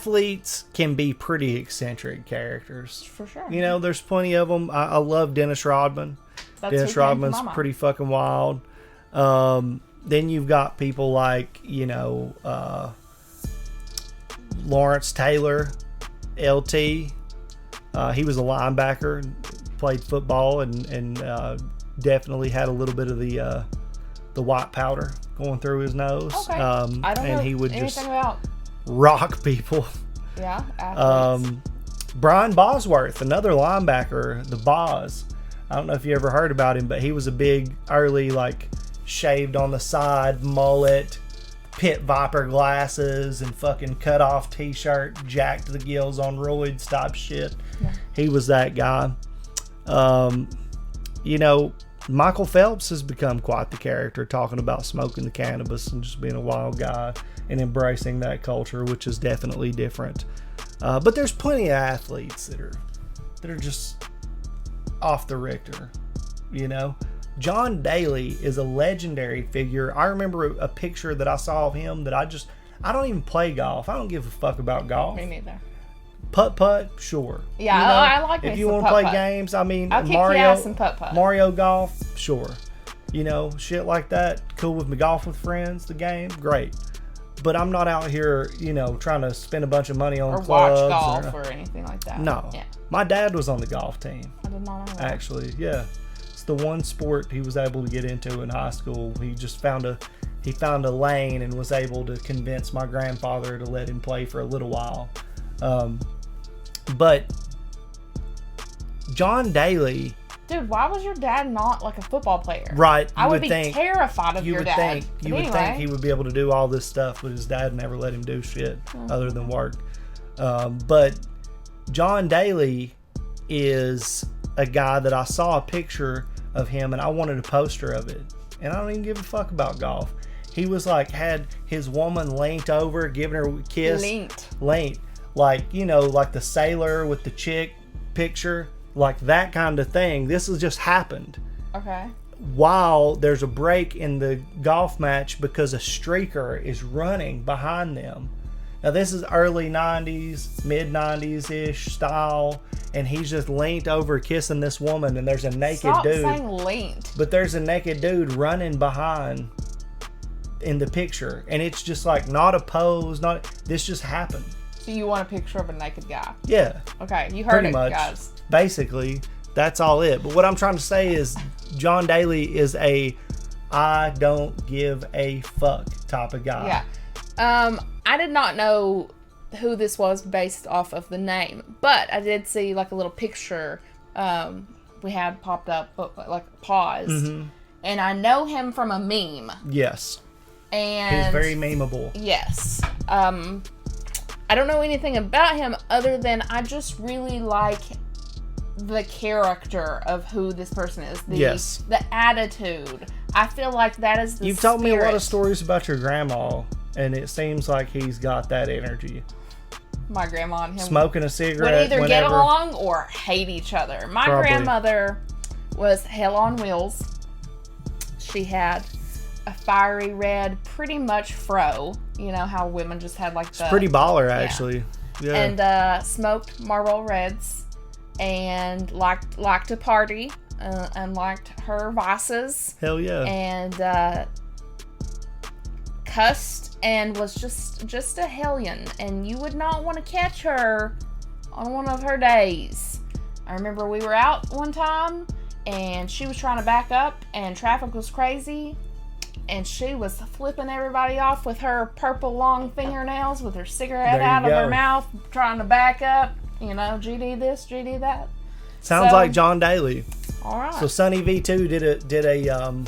athletes can be pretty eccentric characters. For sure. You know, there's plenty of them. I love Dennis Rodman. Dennis Rodman's pretty fucking wild. Then you've got people like, you know, Lawrence Taylor, LT. He was a linebacker, played football, and definitely had a little bit of the white powder going through his nose. Okay. I don't know he would anything just about rock people. Yeah. Athletes. Brian Bosworth, another linebacker, the Boz. I don't know if you ever heard about him, but he was a big early, like, shaved on the side, mullet, pit viper glasses, and fucking cut off t-shirt, jacked to the gills on roids type shit. Yeah. He was that guy. You know, Michael Phelps has become quite the character, talking about smoking the cannabis and just being a wild guy and embracing that culture, which is definitely different. But there's plenty of athletes that are just off the Richter, you know. John Daly is a legendary figure. I remember a picture that I saw of him that I don't even play golf. I don't give a fuck about golf. Me neither. Putt, sure. Yeah, you know, I like if you want to play games, I mean, I'll kick your ass in putt-putt. Mario golf, sure. You know, shit like that, cool with me. Golf with friends, the game, great. But I'm not out here, you know, trying to spend a bunch of money on or clubs. Watch golf or anything like that. No. Yeah. My dad was on the golf team. I did not know that. Actually, yeah. It's the one sport he was able to get into in high school. He just found a lane and was able to convince my grandfather to let him play for a little while. But John Daly... Dude, why was your dad not like a football player? Right. I would be terrified of your dad. You would think he would be able to do all this stuff, but his dad never let him do shit other than work. But John Daly is a guy that I saw a picture of him and I wanted a poster of it. And I don't even give a fuck about golf. He was like, had his woman leant over, giving her a kiss. Leant. Like, you know, like the sailor with the chick picture. Like that kind of thing. This has just happened. Okay. While there's a break in the golf match because a streaker is running behind them. Now this is early 90s, mid 90s-ish style, and he's just leant over kissing this woman, and there's a naked dude. Stop saying leant. But there's a naked dude running behind in the picture, and it's just like not a pose, this just happened. So you want a picture of a naked guy? Yeah. Okay, you heard pretty it, much. Guys. Basically, that's all it. But what I'm trying to say is John Daly is a I don't give a fuck type of guy. Yeah. I did not know who this was based off of the name, but I did see like a little picture we had popped up, like paused. Mm-hmm. And I know him from a meme. Yes. And he's very memeable. Yes. I don't know anything about him other than I just really like the character of who this person is. The attitude. I feel like that is the You've told me a lot of stories about your grandma, and it seems like he's got that energy. My grandma and him smoking a cigarette would either get along or hate each other. My grandmother was hell on wheels. She had a fiery red, pretty much fro. You know how women just had like the... It's pretty baller, actually. Yeah. And smoked Marlboro Reds and liked to party and liked her vices. Hell yeah. And cussed and was just a hellion. And you would not want to catch her on one of her days. I remember we were out one time and she was trying to back up and traffic was crazy. And she was flipping everybody off with her purple long fingernails with her cigarette out of her mouth, trying to back up. You know, GD this, GD that. Sounds like John Daly. All right. So Sunny V2 did a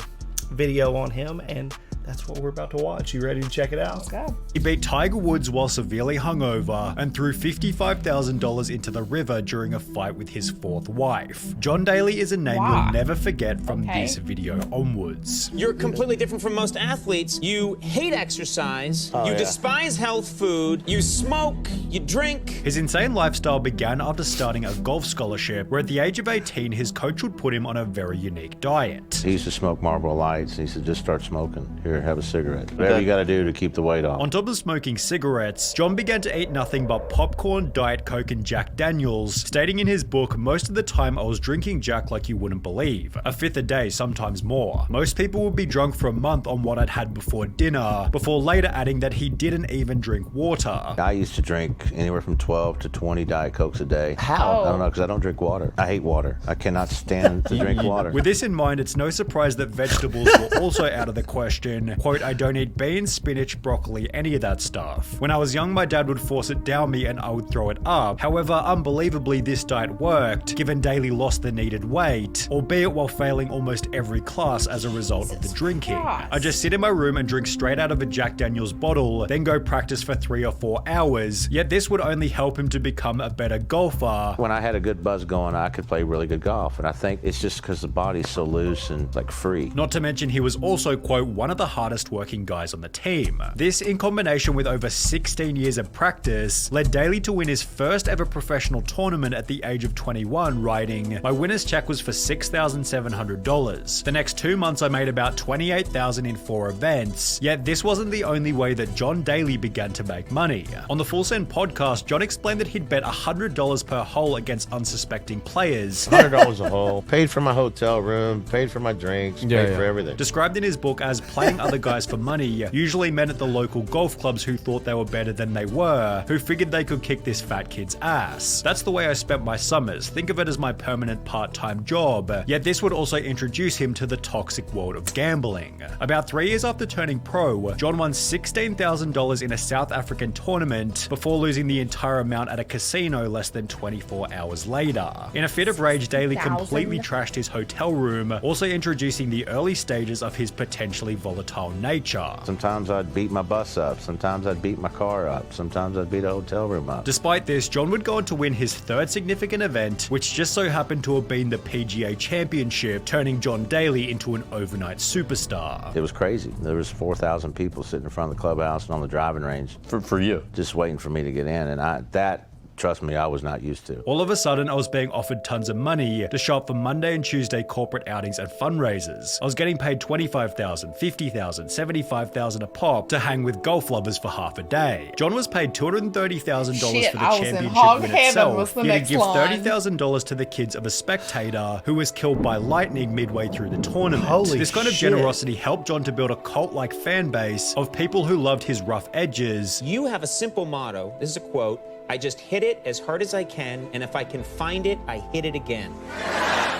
video on him, and that's what we're about to watch. You ready to check it out? Let's go. He beat Tiger Woods while severely hungover and threw $55,000 into the river during a fight with his fourth wife. John Daly is a name you'll never forget from this video onwards. You're completely different from most athletes. You hate exercise, you despise health food, you smoke, you drink. His insane lifestyle began after starting a golf scholarship, where at the age of 18, his coach would put him on a very unique diet. He used to smoke Marlboro Lights, and he said, just start smoking. Here Here, have a cigarette. Whatever you gotta do to keep the weight off. On top of smoking cigarettes, John began to eat nothing but popcorn, Diet Coke, and Jack Daniels, stating in his book, most of the time I was drinking Jack like you wouldn't believe. A fifth a day, sometimes more. Most people would be drunk for a month on what I'd had before dinner, before later adding that he didn't even drink water. I used to drink anywhere from 12 to 20 Diet Cokes a day. How? I don't know, because I don't drink water. I hate water. I cannot stand to drink water. With this in mind, it's no surprise that vegetables were also out of the question. Quote, I don't eat beans, spinach, broccoli, any of that stuff. When I was young, my dad would force it down me and I would throw it up. However, unbelievably, this diet worked, given Daly lost the needed weight, albeit while failing almost every class as a result of the drinking. I just sit in my room and drink straight out of a Jack Daniels bottle, then go practice for 3 or 4 hours, yet this would only help him to become a better golfer. When I had a good buzz going, I could play really good golf, and I think it's just because the body's so loose and like free. Not to mention he was also, quote, one of the hardest working guys on the team. This, in combination with over 16 years of practice, led Daly to win his first ever professional tournament at the age of 21, writing, my winner's check was for $6,700. The next 2 months I made about $28,000 in 4 events, yet this wasn't the only way that John Daly began to make money. On the Full Send podcast, John explained that he'd bet $100 per hole against unsuspecting players. $100 a hole. Paid for my hotel room, paid for my drinks, paid for everything. Described in his book as playing other guys for money, usually men at the local golf clubs who thought they were better than they were, who figured they could kick this fat kid's ass. That's the way I spent my summers. Think of it as my permanent part-time job. Yet this would also introduce him to the toxic world of gambling. About 3 years after turning pro, John won $16,000 in a South African tournament before losing the entire amount at a casino less than 24 hours later. In a fit of rage, Daly completely trashed his hotel room, also introducing the early stages of his potentially volatile nature. Sometimes I'd beat my bus up, sometimes I'd beat my car up, sometimes I'd beat a hotel room up. Despite this, John would go on to win his 3rd significant event, which just so happened to have been the PGA Championship, turning John Daly into an overnight superstar. It was crazy. There was 4,000 people sitting in front of the clubhouse and on the driving range. For you? Just waiting for me to get in, and that, trust me, I was not used to. All of a sudden, I was being offered tons of money to show up for Monday and Tuesday corporate outings and fundraisers. I was getting paid $25,000, $50,000, $75,000 a pop to hang with golf lovers for half a day. John was paid $230,000 for the championship win itself, yet he'd give $30,000 to the kids of a spectator who was killed by lightning midway through the tournament. This kind of generosity helped John to build a cult-like fan base of people who loved his rough edges. You have a simple motto. This is a quote. I just hit it as hard as I can, and if I can find it, I hit it again.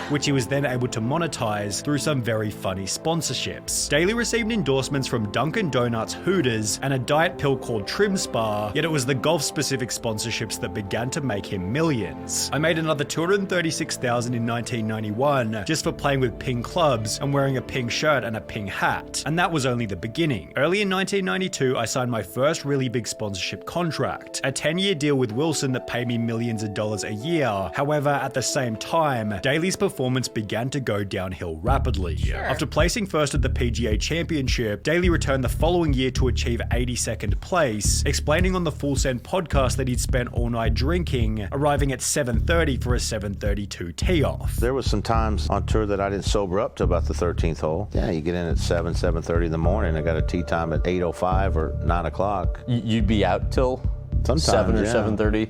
Which he was then able to monetize through some very funny sponsorships. Daly received endorsements from Dunkin' Donuts, Hooters, and a diet pill called Trim Spa, yet it was the golf-specific sponsorships that began to make him millions. I made another $236,000 in 1991 just for playing with ping clubs and wearing a ping shirt and a ping hat, and that was only the beginning. Early in 1992, I signed my first really big sponsorship contract, a 10-year deal with Wilson that paid me millions of dollars a year. However, at the same time, Daly's performance began to go downhill rapidly. After placing first at the PGA Championship, Daly returned the following year to achieve 82nd place, explaining on the Full Send podcast that he'd spent all night drinking, arriving at 7:30 for a 7:32 tee-off. There was some times on tour that I didn't sober up till about the 13th hole. Yeah, you get in at 7:30 in the morning. I got a tee time at 8:05 or 9 o'clock. You'd be out till? Sometimes, 7 or 7:30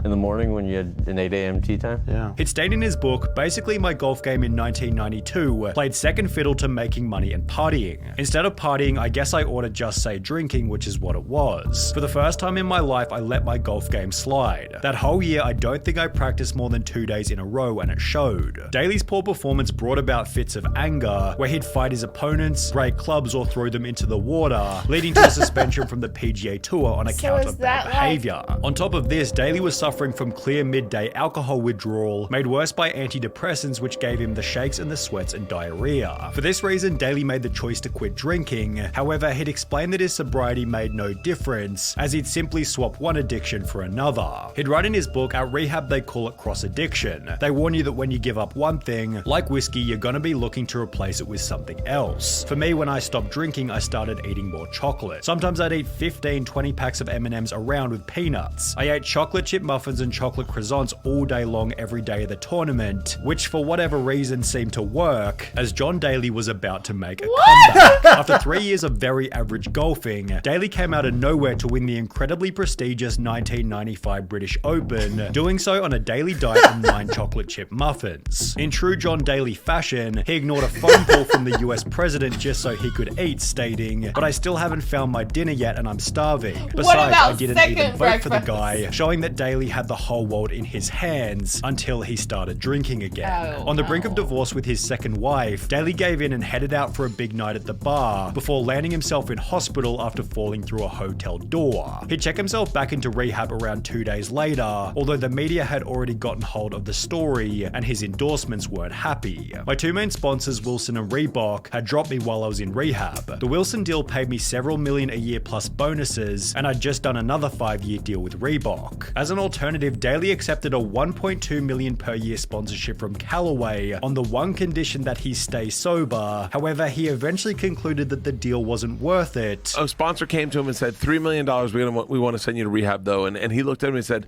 in the morning when you had an 8 a.m. tee time? Yeah. It stated in his book, basically my golf game in 1992 played second fiddle to making money and partying. Instead of partying, I guess I ought to just say drinking, which is what it was. For the first time in my life, I let my golf game slide. That whole year, I don't think I practiced more than 2 days in a row, and it showed. Daly's poor performance brought about fits of anger, where he'd fight his opponents, break clubs, or throw them into the water, leading to a suspension from the PGA Tour on account of bad behavior. On top of this, Daly was suffering from clear midday alcohol withdrawal, made worse by antidepressants which gave him the shakes and the sweats and diarrhea. For this reason, Daly made the choice to quit drinking. However, he'd explained that his sobriety made no difference, as he'd simply swap one addiction for another. He'd write in his book, at rehab they call it cross-addiction. They warn you that when you give up one thing, like whiskey, you're gonna be looking to replace it with something else. For me, when I stopped drinking, I started eating more chocolate. Sometimes I'd eat 15, 20 packs of M&Ms around with peanuts. I ate chocolate chip muffins and chocolate croissants all day long every day of the tournament, which for whatever reason seemed to work, as John Daly was about to make a comeback. After 3 years of very average golfing, Daly came out of nowhere to win the incredibly prestigious 1995 British Open, doing so on a daily diet of 9 chocolate chip muffins. In true John Daly fashion, he ignored a phone call from the US president just so he could eat, stating, "But I still haven't found my dinner yet and I'm starving." Besides, I didn't even vote for the guy, showing that Daly had the whole world in his hands until he started drinking again. On the brink of divorce with his second wife, Daly gave in and headed out for a big night at the bar before landing himself in hospital after falling through a hotel door. He'd check himself back into rehab around 2 days later, although the media had already gotten hold of the story and his endorsements weren't happy. My two main sponsors, Wilson and Reebok, had dropped me while I was in rehab. The Wilson deal paid me several million a year plus bonuses, and I'd just done another 5-year deal with Reebok. As an alternative, Daly accepted a $1.2 million per year sponsorship from Callaway on the one condition that he stay sober. However, he eventually concluded that the deal wasn't worth it. A sponsor came to him and said, $3 million, we want to send you to rehab though. And he looked at him and said,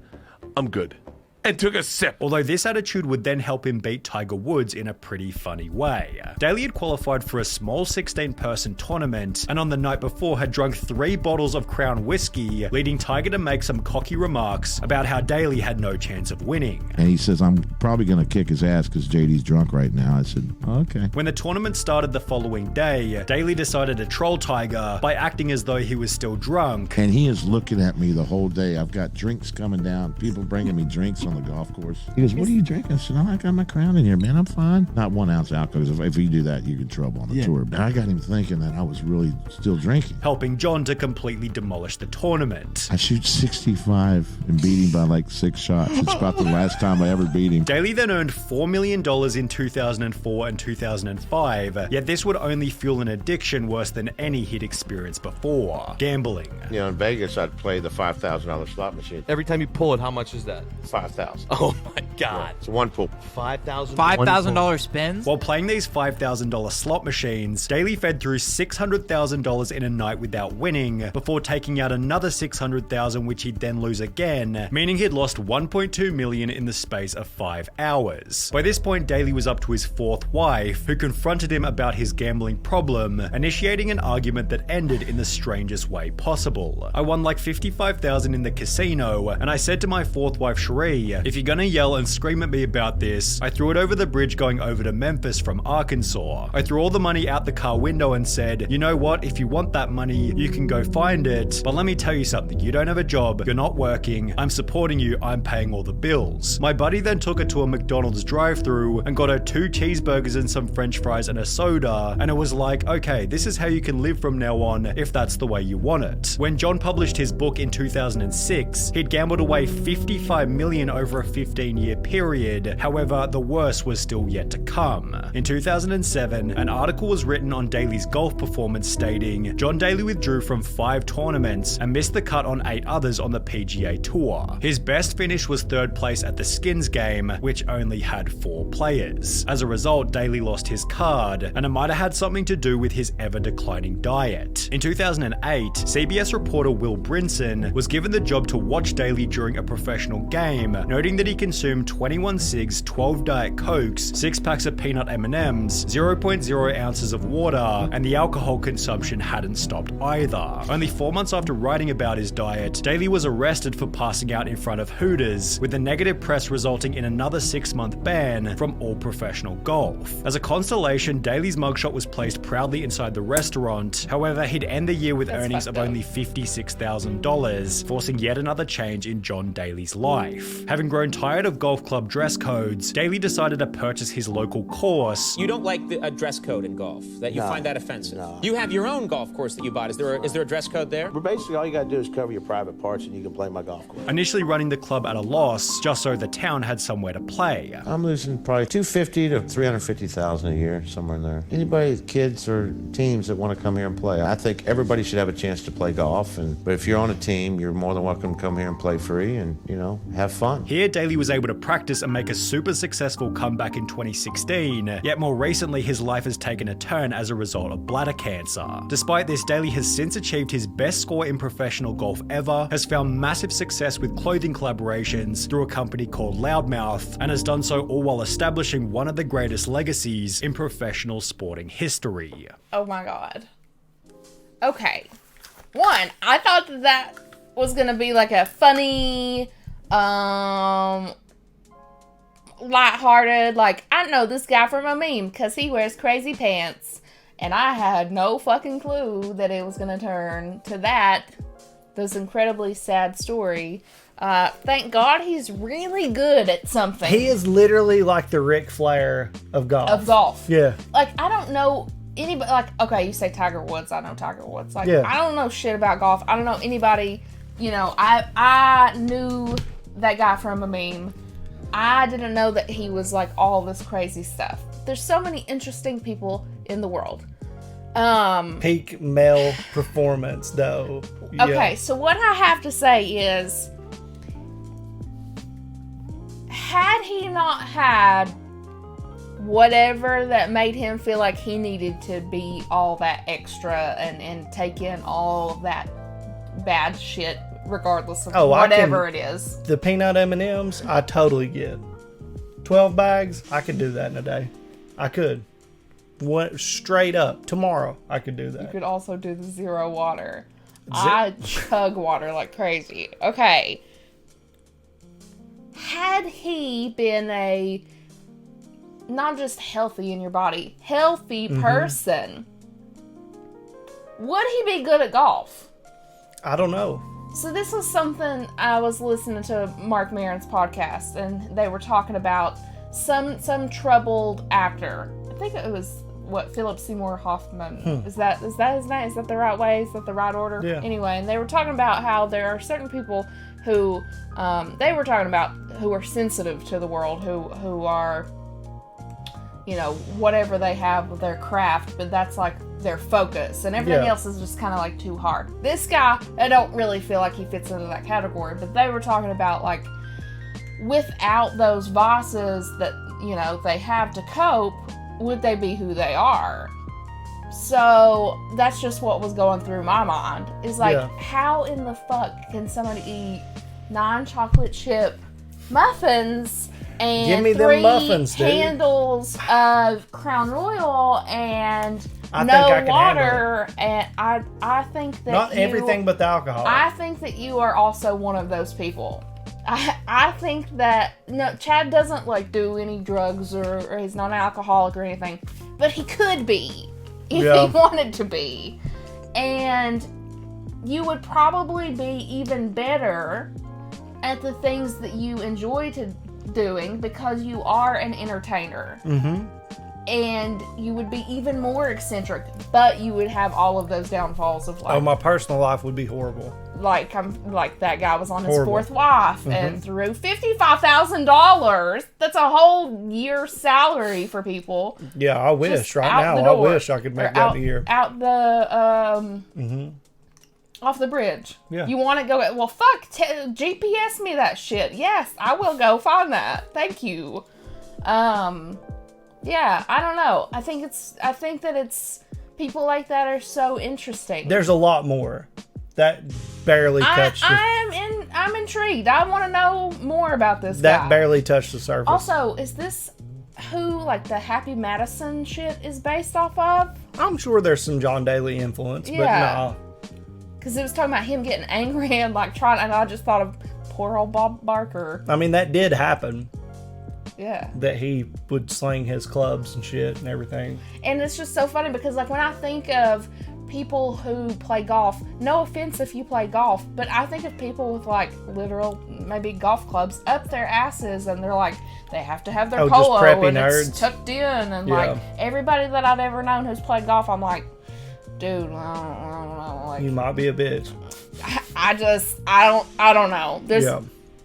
"I'm good." And took a sip. Although this attitude would then help him beat Tiger Woods in a pretty funny way. Daly had qualified for a small 16-person tournament, and on the night before had drunk 3 bottles of Crown whiskey, leading Tiger to make some cocky remarks about how Daly had no chance of winning. And he says, "I'm probably going to kick his ass because JD's drunk right now." I said, "Okay." When the tournament started the following day, Daly decided to troll Tiger by acting as though he was still drunk. And he is looking at me the whole day. I've got drinks coming down, people bringing me drinks on the golf course. He goes, "What are you drinking?" I said, "I got my Crown in here, man. I'm fine." Not 1 ounce alcohol, because if you do that, you get in trouble on the tour. But I got him thinking that I was really still drinking. Helping John to completely demolish the tournament. I shoot 65 and beat him by like 6 shots. It's about the last time I ever beat him. Daly then earned $4 million in 2004 and 2005, yet this would only fuel an addiction worse than any he'd experienced before: gambling. You know, in Vegas, I'd play the $5,000 slot machine. Every time you pull it, how much is that? $5,000. Oh my God. It's one pull. $5,000 spins? While playing these $5,000 slot machines, Daly fed through $600,000 in a night without winning, before taking out another $600,000 which he'd then lose again, meaning he'd lost $1.2 million in the space of 5 hours. By this point, Daly was up to his 4th wife, who confronted him about his gambling problem, initiating an argument that ended in the strangest way possible. I won like $55,000 in the casino, and I said to my 4th wife, Cherie, "If you're gonna yell and scream at me about this," I threw it over the bridge going over to Memphis from Arkansas. I threw all the money out the car window and said, "You know what, if you want that money, you can go find it, but let me tell you something, you don't have a job, you're not working, I'm supporting you, I'm paying all the bills." My buddy then took her to a McDonald's drive-thru and got her 2 cheeseburgers and some french fries and a soda, and it was like, okay, this is how you can live from now on if that's the way you want it. When John published his book in 2006, he'd gambled away $55 million over a 15-year period. However, the worst was still yet to come. In 2007, an article was written on Daly's golf performance stating, "John Daly withdrew from 5 tournaments and missed the cut on 8 others on the PGA Tour. His best finish was 3rd place at the Skins game, which only had 4 players. As a result, Daly lost his card, and it might have had something to do with his ever-declining diet." In 2008, CBS reporter Will Brinson was given the job to watch Daly during a professional game, noting that he consumed 21 cigs, 12 Diet Cokes, 6 packs of peanut M&Ms, 0.0 ounces of water, and the alcohol consumption hadn't stopped either. Only 4 months after writing about his diet, Daly was arrested for passing out in front of Hooters, with the negative press resulting in another 6-month ban from all professional golf. As a consolation, Daly's mugshot was placed proudly inside the restaurant. However, he'd end the year with earnings of only $56,000, forcing yet another change in John Daly's life. Having grown tired of golf club dress codes, Daly decided to purchase his local course. You don't like a dress code in golf, that you find that offensive. No. You have your own golf course that you bought. Is there a dress code there? But basically, all you got to do is cover your private parts and you can play my golf course. Initially running the club at a loss, just so the town had somewhere to play. I'm losing probably $250,000 to $350,000 a year, somewhere in there. Anybody, kids or teams that want to come here and play, I think everybody should have a chance to play golf. But if you're on a team, you're more than welcome to come here and play free and, have fun. Here, Daly was able to practice and make a super successful comeback in 2016, yet more recently his life has taken a turn as a result of bladder cancer. Despite this, Daly has since achieved his best score in professional golf ever, has found massive success with clothing collaborations through a company called Loudmouth, and has done so all while establishing one of the greatest legacies in professional sporting history. Oh my god. Okay. One, I thought that was gonna be like a funny, lighthearted, like, I know this guy from a meme because he wears crazy pants. And I had no fucking clue that it was gonna turn to this incredibly sad story. Thank God he's really good at something. He is literally like the Ric Flair of golf. Yeah. Like, I don't know anybody, like, okay, you say Tiger Woods, I know Tiger Woods. Like, yeah. I don't know shit about golf. I don't know anybody, you know, I knew that guy from a meme. I didn't know that he was like all this crazy stuff. There's so many interesting people in the world. Peak male performance, though. Yeah. Okay, so what I have to say is, had he not had whatever that made him feel like he needed to be all that extra and take in all of that bad shit, regardless of whatever it is. The peanut M&Ms, I totally get. 12 bags, I could do that in a day. I could. Straight up. Tomorrow, I could do that. You could also do the zero water. I chug water like crazy. Okay. Had he been a not just healthy in your body, healthy person, would he be good at golf? I don't know. So this was something I was listening to Mark Maron's podcast, and they were talking about some troubled actor. I think it was Philip Seymour Hoffman. Is that his name? Is that the right way? Is that the right order? Yeah. Anyway, and they were talking about how there are certain people who who are sensitive to the world, who are, you know, whatever they have with their craft, but that's like their focus, and everything else is just kind of like too hard. This guy, I don't really feel like he fits into that category, but they were talking about, like, without those vices that, you know, they have to cope, would they be who they are? So that's just what was going through my mind. Is like, how in the fuck can somebody eat 9 chocolate chip muffins and 3 handles of Crown Royal and no water? And I think that not everything but the alcohol. I think that you are also one of those people. I think that, no, Chad doesn't like do any drugs or he's not an alcoholic or anything, but he could be if he wanted to be. And you would probably be even better at the things that you enjoy doing because you are an entertainer. And you would be even more eccentric, but you would have all of those downfalls of like, my personal life would be horrible. Like that guy was on his 4th wife and threw $55,000. That's a whole year's salary for people. Yeah, I wish I wish I could make that a year. Out the off the bridge. Yeah. You want to go? Well, fuck. GPS me that shit. Yes, I will go find that. Thank you. Yeah, I don't know. I think that it's people like that are so interesting. There's a lot more that barely touched. I'm intrigued. I want to know more about this guy. That barely touched the surface. Also, is this who like the Happy Madison shit is based off of? I'm sure there's some John Daly influence, but no. Because it was talking about him getting angry and like trying, and I just thought of poor old Bob Barker. I mean, that did happen. Yeah. That he would sling his clubs and shit and everything. And it's just so funny because, like, when I think of people who play golf, no offense if you play golf, but I think of people with, like, literal, maybe golf clubs up their asses, and they're like, they have to have their polo and it's tucked in, and like, everybody that I've ever known who's played golf, I'm like, dude, I don't know. Like, you might be a bitch. I don't know.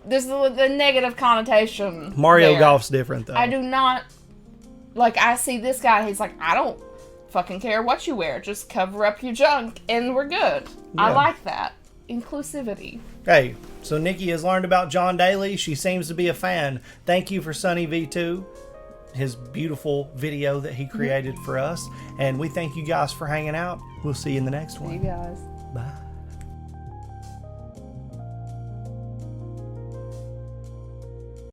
There's the negative connotation. Mario there. Golf's different, though. I do not, like, I see this guy, he's like, I don't fucking care what you wear. Just cover up your junk and we're good. I like that. Inclusivity. Hey, so Nikki has learned about John Daly. She seems to be a fan. Thank you for Sunny V2, his beautiful video that he created for us. And we thank you guys for hanging out. We'll see you in the next one. See you guys. Bye.